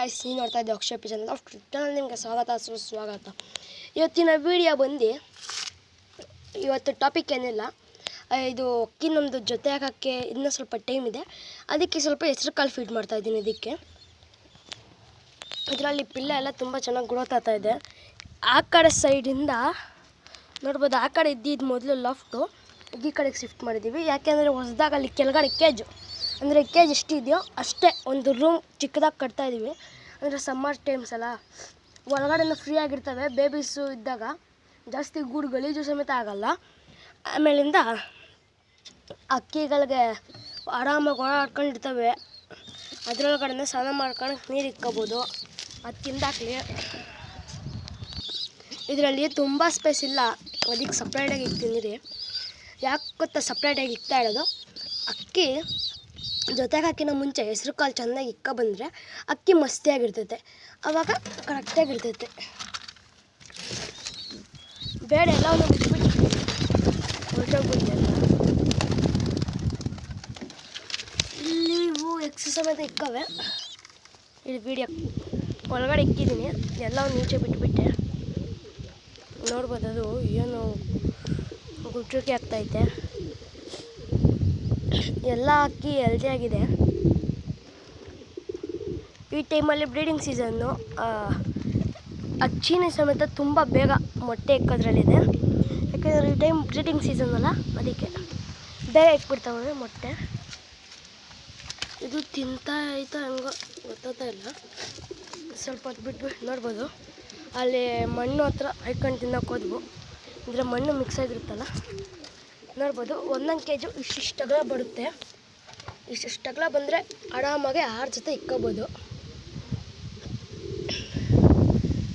Guys, ನೀವು ನೋಡ್ತಾ ಇದ್ದೆ ಅಕ್ಷಯ್ ಪಿಜನ್ ಆಫ್ ಚಾನಲ್. ನಿಮಗೆ ಸುಸ್ವಾಗತ. ಇವತ್ತಿನ ವಿಡಿಯೋ ಬಂದು ಇವತ್ತು ಟಾಪಿಕ್ ಏನಿಲ್ಲ, ಇದು ಅಕ್ಕಿ ನಮ್ಮದು ಜೊತೆ ಹಾಕೋಕ್ಕೆ ಇನ್ನೂ ಸ್ವಲ್ಪ ಟೈಮ್ ಇದೆ. ಅದಕ್ಕೆ ಸ್ವಲ್ಪ ಹೆಸರು ಕಾಳು ಫೀಡ್ ಮಾಡ್ತಾಯಿದ್ದೀನಿ. ಇದರಲ್ಲಿ ಪಿಲ್ಲ ಎಲ್ಲ ತುಂಬ ಚೆನ್ನಾಗಿ ಗ್ರೋತ್ ಆಗ್ತಾ ಇದೆ. ಆ ಕಡೆ ಸೈಡಿಂದ ನೋಡ್ಬೋದು, ಆ ಕಡೆ ಇದ್ದಿದ್ದು ಮೊದಲು ಲಾಫ್ಟು ಈ ಕಡೆಗೆ ಶಿಫ್ಟ್ ಮಾಡಿದ್ದೀವಿ. ಯಾಕೆಂದರೆ ಹೊಸದಾಗ ಅಲ್ಲಿ ಕೆಳಗಡೆ ಕೇಜು, ಅಂದರೆ ಕೇಜ್ ಎಷ್ಟಿದೆಯೋ ಅಷ್ಟೇ ಒಂದು ರೂಮ್ ಚಿಕ್ಕದಾಗಿ ಕಟ್ತಾಯಿದ್ದೀವಿ. ಅಂದರೆ ಸಮ್ಮರ್ ಟೈಮ್ಸ್ ಅಲ್ಲ, ಒಳಗಡೆನೂ ಫ್ರೀ ಆಗಿರ್ತವೆ. ಬೇಬೀಸು ಇದ್ದಾಗ ಜಾಸ್ತಿ ಗೂಡು ಗಲೀಜು ಸಮೇತ ಆಗೋಲ್ಲ. ಆಮೇಲಿಂದ ಅಕ್ಕಿಗಳಿಗೆ ಆರಾಮಾಗಿ ಓಡಾಡ್ಕೊಂಡಿರ್ತವೆ. ಅದರೊಳಗಡೆ ಸ್ನಾನ ಮಾಡ್ಕೊಂಡು ನೀರು ಇಕ್ಕೋಬೋದು. ಅದು ತಿಂದಾಕಲಿ. ಇದರಲ್ಲಿ ತುಂಬ ಸ್ಪೇಸ್ ಇಲ್ಲ, ಅದಕ್ಕೆ ಸಪ್ರೇಟಾಗಿ ಇಕ್ತೀನಿ ರೀ. ಯಾಕೆ ಗೊತ್ತಾ ಸಪ್ರೇಟಾಗಿ ಇಕ್ತಾ ಇರೋದು? ಅಕ್ಕಿ ಜೊತೆಗೆ ಹಾಕಿನ ಮುಂಚೆ ಹೆಸ್ರು ಕಾಳು ಚೆನ್ನಾಗಿ ಬಂದರೆ ಅಕ್ಕಿ ಮಸ್ತಿಯಾಗಿರ್ತೈತೆ, ಆವಾಗ ಕರೆಕ್ಟಾಗಿರ್ತೈತೆ. ಬೇಡ ಎಲ್ಲ ಒಂದು ಬಿಟ್ಬಿಟ್ಟು ಹೊರಟೋಗ್ಬಿಡ್ತಲ್ಲ. ಇಲ್ಲಿ ಇವು ಎಕ್ಸ್ ಸಮೇತ ಇಕ್ಕವೆ. ಇದು ವೀಡಿಯೋ ಒಳಗಡೆ ಇಕ್ಕಿದ್ದೀನಿ, ಎಲ್ಲ ನೀಚೆ ಬಿಟ್ಬಿಟ್ಟೆ. ನೋಡ್ಬೋದು, ಅದು ಏನು ಗುಟ್ರಿಕೆ ಆಗ್ತೈತೆ. ಎಲ್ಲ ಅಕ್ಕಿ ಹೆಲ್ದಿಯಾಗಿದೆ. ಈ ಟೈಮಲ್ಲಿ ಬ್ರೀಡಿಂಗ್ ಸೀಸನ್ನು. ಅಕ್ಕಿನೇ ಸಮೇತ ತುಂಬ ಬೇಗ ಮೊಟ್ಟೆ ಇಕ್ಕೋದ್ರಲ್ಲಿದೆ. ಯಾಕೆಂದರೆ ಈ ಟೈಮ್ ಬ್ರೀಡಿಂಗ್ ಸೀಸನ್ ಅಲ್ಲ, ಅದಕ್ಕೆ ಬೇಗ ಇಕ್ಬಿಡ್ತಾವೆ ಮೊಟ್ಟೆ. ಇದು ತಿಂತಾ ಐತಾ ಹಂಗೋ ಗೊತ್ತಾಗ್ತಾ ಇಲ್ಲ. ಸ್ವಲ್ಪ ಹೊತ್ತು ಬಿಟ್ಬಿಟ್ಟು ನೋಡ್ಬೋದು, ಅಲ್ಲಿ ಮಣ್ಣು ಹತ್ರ ಹೈಕೊಂಡು ತಿನ್ನೋಕೆ ಹೋದ್ವು. ಅಂದರೆ ಮಣ್ಣು ಮಿಕ್ಸ್ ಆಗಿರುತ್ತಲ್ಲ, ನೋಡ್ಬೋದು. ಒಂದೊಂದು ಕೆಜು ಇಷ್ಟಿಷ್ಟು ಅಗಲ ಬರುತ್ತೆ. ಇಷ್ಟಿಷ್ಟು ಅಗಲ ಬಂದರೆ ಆರಾಮಾಗಿ 6 ಜೊತೆ ಇಕ್ಕೋಬೋದು.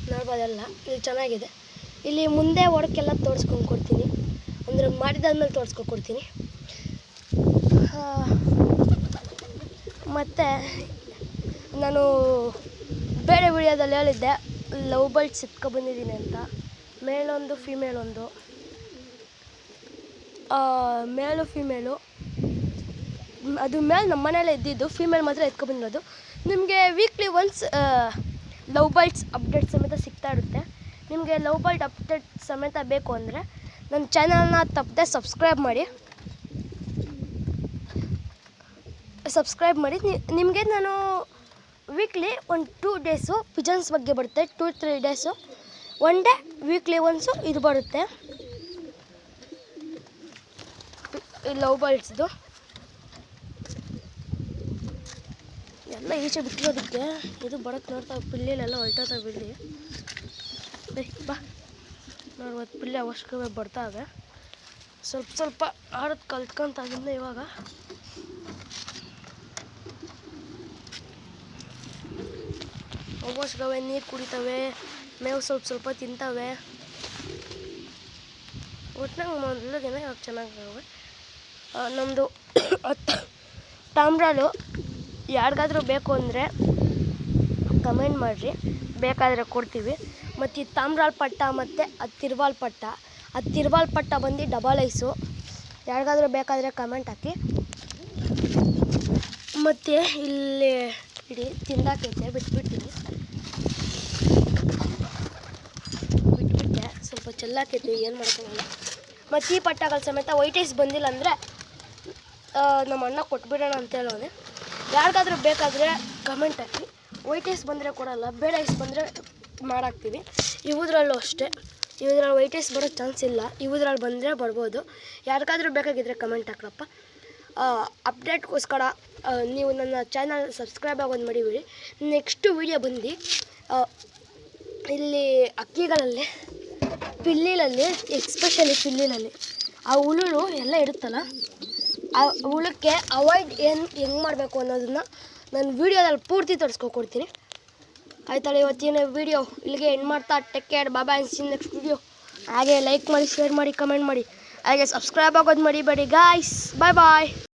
ನೋಡ್ಬೋದಲ್ಲ, ಇದು ಚೆನ್ನಾಗಿದೆ. ಇಲ್ಲಿ ಮುಂದೆ ಒಡಕ್ಕೆಲ್ಲ ತೋರಿಸ್ಕೊಂಡು ಕೊಡ್ತೀನಿ, ಅಂದರೆ ಮಾಡಿದಾದ್ಮೇಲೆ ತೋರಿಸ್ಕೊಂಡು ಕೊಡ್ತೀನಿ. ಮತ್ತು ನಾನು ಬೇರೆ ವಿಡಿಯೋದಲ್ಲಿ ಹೇಳಿದ್ದೆ ಲವ್ ಬರ್ಡ್ಸ್ ಎತ್ಕೊಬಂದಿದ್ದೀನಿ ಅಂತ. ಮೇಲೊಂದು ಫಿಮೇಲ್ ಒಂದು, ಮೇಲು ಫಿಮೇಲು. ಅದು ಮೇಲ್ ನಮ್ಮ ಮನೆಯಲ್ಲೇ ಇದ್ದಿದ್ದು, ಫಿಮೇಲ್ ಮಾತ್ರ ಎತ್ಕೊಬಂದಿರೋದು. ನಿಮಗೆ weekly once love birds update ಸಮೇತ ಸಿಗ್ತಾ ಇರುತ್ತೆ. ನಿಮಗೆ ಲವ್ ಬರ್ಡ್ ಅಪ್ಡೇಟ್ ಸಮೇತ ಬೇಕು ಅಂದರೆ ನನ್ನ ಚಾನಲ್ನ ತಪ್ಪದೆ ಸಬ್ಸ್ಕ್ರೈಬ್ ಮಾಡಿ. ನಿಮಗೆ ನಾನು ವೀಕ್ಲಿ ಒಂದು 2 ಡೇಸು ಪಿಜನ್ಸ್ ಬಗ್ಗೆ ಬರುತ್ತೆ, 2-3 ಡೇಸು. 1 ಡೇ ವೀಕ್ಲಿ ಒನ್ಸು ಇದು ಬರುತ್ತೆ, ಲವ್ ಬರ್ಡ್ಸ್ದು. ಎಲ್ಲ ಈಚೆ ಬಿಟ್ಟಿರೋದಕ್ಕೆ ಇದು ಬರೋಕ್ಕೆ ನೋಡ್ತಾ ಪಿಲ್ಲಿಲೆಲ್ಲ ಹೊಲ್ಟೋತ ಬಿಲ್ಲಿ. ಬಾ ನೋಡ್ಬೋದು, ಪಿಲ್ಲಿ ಅವಶ್ಯಕವೇ ಬರ್ತಾವೆ. ಸ್ವಲ್ಪ ಆಡೋದು ಕಲ್ತ್ಕೊಂತಾಗಿಂದ ಇವಾಗ ಅವಶ್ಯಕವೇ ನೀರು ಕುಡಿತವೆ, ಮೇವು ಸ್ವಲ್ಪ ತಿಂತವೆ. ಒಟ್ಟಿನಾಗ ಮೊದಲಿಗೆನ ಇವಾಗ ಚೆನ್ನಾಗವೆ. ನಮ್ಮದು 10 ತಾಮ್ರಾಲು ಯಾರಿಗಾದ್ರೂ ಬೇಕು ಅಂದರೆ ಕಮೆಂಟ್ ಮಾಡಿರಿ, ಬೇಕಾದರೆ ಕೊಡ್ತೀವಿ. ಮತ್ತು ಈ ತಾಮ್ರಾಲ್ ಪಟ್ಟ ಮತ್ತು ತಿರ್ವಾಲ್ ಪಟ್ಟ ಬಂದು ಡಬಲ್ ಐಸು. ಯಾರಿಗಾದ್ರೂ ಬೇಕಾದರೆ ಕಮೆಂಟ್ ಹಾಕಿ. ಮತ್ತು ಇಲ್ಲಿ ಇಡೀ ತಿಂದಾಕೈತೆ, ಬಿಟ್ಬಿಟ್ಟೆ ಸ್ವಲ್ಪ ಚೆಲ್ಲಾಕೈತೆ, ಏನು ಮಾಡ್ಕೊಳ್ಳೋಣ. ಮತ್ತು ಈ ಪಟ್ಟಗಳು ಸಮೇತ ವೈಟ್ ಐಸ್ ಬಂದಿಲ್ಲ ಅಂದರೆ ನಮ್ಮ ಅಣ್ಣ ಕೊಟ್ಬಿಡೋಣ ಅಂತ ಹೇಳೋನೆ. ಯಾರಿಗಾದ್ರೂ ಬೇಕಾದರೆ ಕಮೆಂಟ್ ಹಾಕಿ. ವೈಟ್ ಐಸ್ ಬಂದರೆ ಕೊಡೋಲ್ಲ, ಬೇಡ ಐಸ್ ಬಂದರೆ ಮಾಡಾಕ್ತೀವಿ. ಇವುದ್ರಲ್ಲೂ ಅಷ್ಟೇ, ಇವುದ್ರಲ್ಲಿ ವೈಟ್ ಐಸ್ ಬರೋ ಚಾನ್ಸ್ ಇಲ್ಲ, ಇವುದ್ರಲ್ಲಿ ಬಂದರೆ ಬರ್ಬೋದು. ಯಾರಿಗಾದ್ರೂ ಬೇಕಾಗಿದ್ದರೆ ಕಮೆಂಟ್ ಹಾಕ್ರಪ್ಪ. ಅಪ್ಡೇಟ್ಗೋಸ್ಕರ ನೀವು ನನ್ನ ಚಾನಲ್ ಸಬ್ಸ್ಕ್ರೈಬ್ ಆಗೋದು ಮರಿಬೇಡಿ. ನೆಕ್ಸ್ಟು ವೀಡಿಯೋ ಬಂದು ಇಲ್ಲಿ ಅಕ್ಕಿಗಳಲ್ಲಿ ಪಿಲ್ಲಿಲಲ್ಲಿ, ಎಸ್ಪೆಷಲಿ ಪಿಲ್ಲಿಲಲ್ಲಿ ಆ ಹುಳು ಎಲ್ಲ ಇರುತ್ತಲ್ಲ, ಆ ಹುಳಕ್ಕೆ ಅವಾಯ್ಡ್ ಹೆಂಗೆ ಮಾಡಬೇಕು ಅನ್ನೋದನ್ನು ನಾನು ವೀಡಿಯೋದಲ್ಲಿ ಪೂರ್ತಿ ತೋರಿಸ್ಕೊಡ್ತೀನಿ. ಆಯ್ತಲ್ಲ, ಇವತ್ತಿನ ವೀಡಿಯೋ ಇಲ್ಲಿಗೆ ಎಂಡ್ ಮಾಡ್ತಾ, take care, bye bye. See next video. ಹಾಗೆ ಲೈಕ್ ಮಾಡಿ, ಶೇರ್ ಮಾಡಿ, ಕಮೆಂಟ್ ಮಾಡಿ, ಹಾಗೆ ಸಬ್ಸ್ಕ್ರೈಬ್ ಆಗೋದು ಮರಿಬೇಡಿ ಗಾಯ್ಸ್. ಬಾಯ್ ಬಾಯ್.